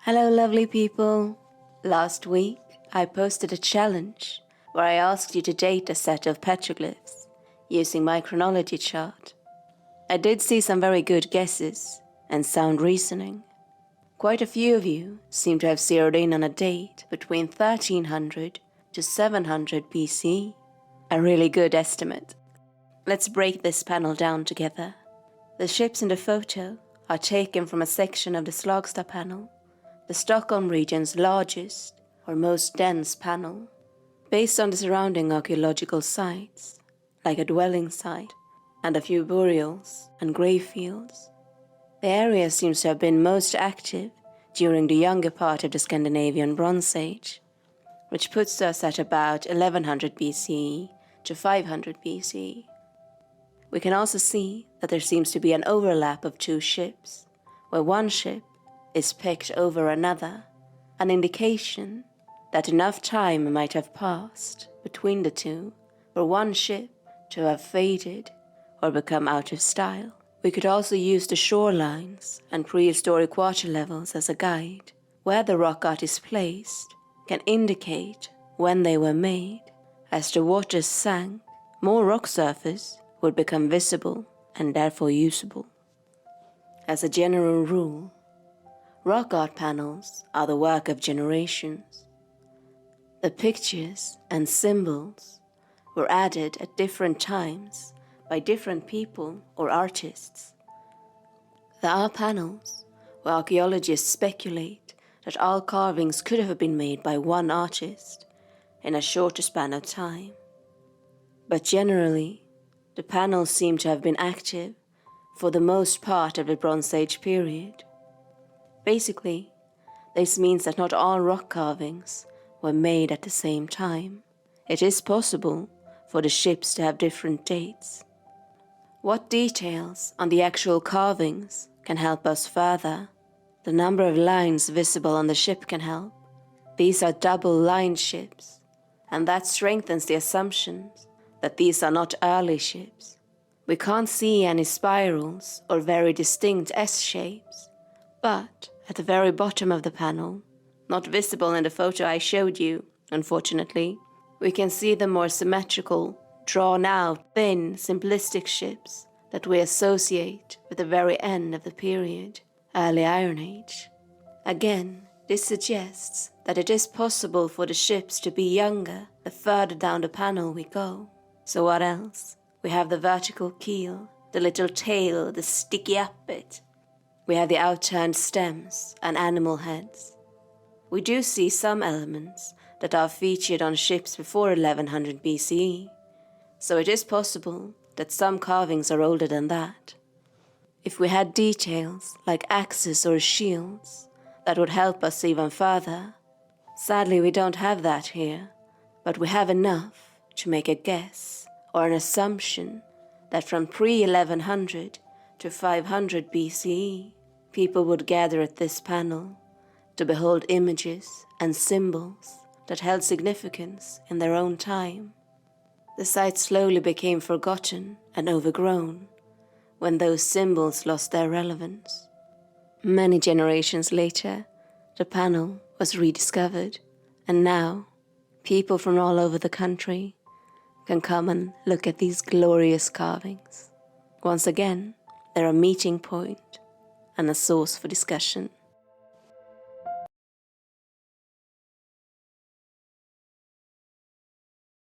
Hello lovely people! Last week I posted a challenge where I asked you to date a set of petroglyphs using my chronology chart. I did see some very good guesses and sound reasoning. Quite a few of you seem to have zeroed in on a date between 1300 to 700 BC. A really good estimate. Let's break this panel down together. The ships in the photo are taken from a section of the Slagsta panel, the Stockholm region's largest or most dense panel. Based on the surrounding archaeological sites, like a dwelling site and a few burials and grave fields, the area seems to have been most active during the younger part of the Scandinavian Bronze Age, which puts us at about 1100 BCE to 500 BCE. We can also see that there seems to be an overlap of two ships, where one ship is picked over another, an indication that enough time might have passed between the two for one ship to have faded or become out of style. We could also use the shorelines and prehistoric water levels as a guide. Where the rock art is placed can indicate when they were made. As the waters sank, more rock surface would become visible and therefore usable. As a general rule, rock art panels are the work of generations. The pictures and symbols were added at different times by different people or artists. There are panels where archaeologists speculate that all carvings could have been made by one artist in a shorter span of time. But generally, the panels seem to have been active for the most part of the Bronze Age period. Basically, this means that not all rock carvings were made at the same time. It is possible for the ships to have different dates. What details on the actual carvings can help us further? The number of lines visible on the ship can help. These are double-lined ships, and that strengthens the assumptions that these are not early ships. We can't see any spirals or very distinct S-shapes, but at the very bottom of the panel, not visible in the photo I showed you, unfortunately, we can see the more symmetrical, drawn-out, thin, simplistic ships that we associate with the very end of the period, Early Iron Age. Again, this suggests that it is possible for the ships to be younger the further down the panel we go. So what else? We have the vertical keel, the little tail, the sticky up bit. We have the outturned stems and animal heads. We do see some elements that are featured on ships before 1100 BCE, so it is possible that some carvings are older than that. If we had details like axes or shields, that would help us even further. Sadly, we don't have that here, but we have enough to make a guess or an assumption that from pre-1100 to 500 BCE, people would gather at this panel to behold images and symbols that held significance in their own time. The site slowly became forgotten and overgrown when those symbols lost their relevance. Many generations later, the panel was rediscovered, and now people from all over the country can come and look at these glorious carvings. Once again, they're a meeting point and a source for discussion.